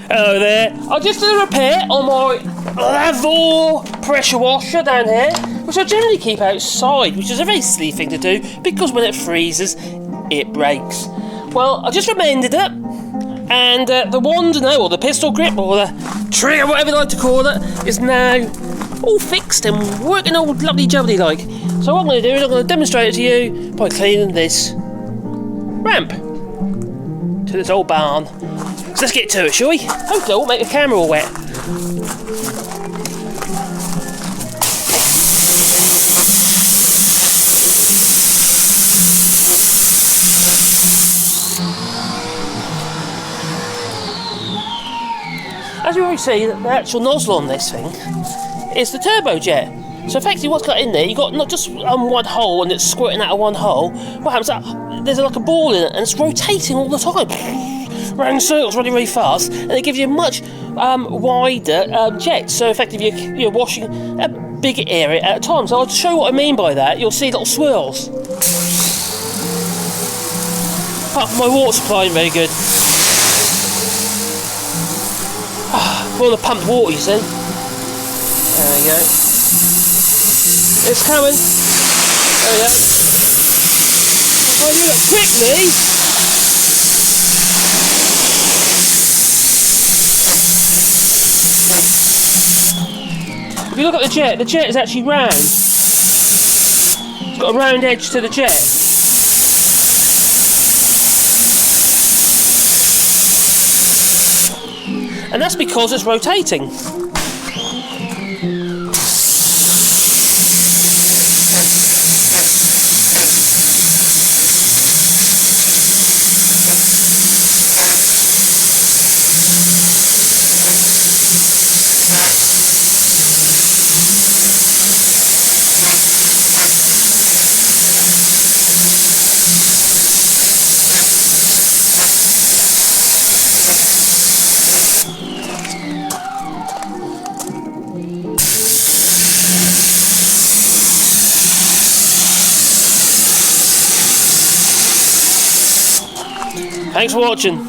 Hello there. I just did a repair on my lavor pressure washer down here, which I generally keep outside, which is a very silly thing to do because when it freezes, it breaks. Well, I just remended it, and the wand now, or the pistol grip, or the trigger, whatever you like to call it, is now all fixed and working all lovely jubbly like. So what I'm going to do is I'm going to demonstrate it to you by cleaning this ramp to this old barn. So let's get to it, shall we? Hopefully I won't make the camera all wet. As you already see, the actual nozzle on this thing is the turbojet. So effectively what's got in there, you've got not just one hole and it's squirting out of one hole. What happens is there's like a ball in it and it's rotating all the time. Round circles really, really fast, and it gives you a much wider jet. So effectively you're washing a bigger area at a time. So I'll show you what I mean by that. You'll see little swirls. Apart from my water supply isn't very good. Well, the pumped water, you see. There we go. It's coming. There we go. If I do it quickly. If you look at the jet is actually round. It's got a round edge to the jet. And that's because it's rotating. Thanks for watching.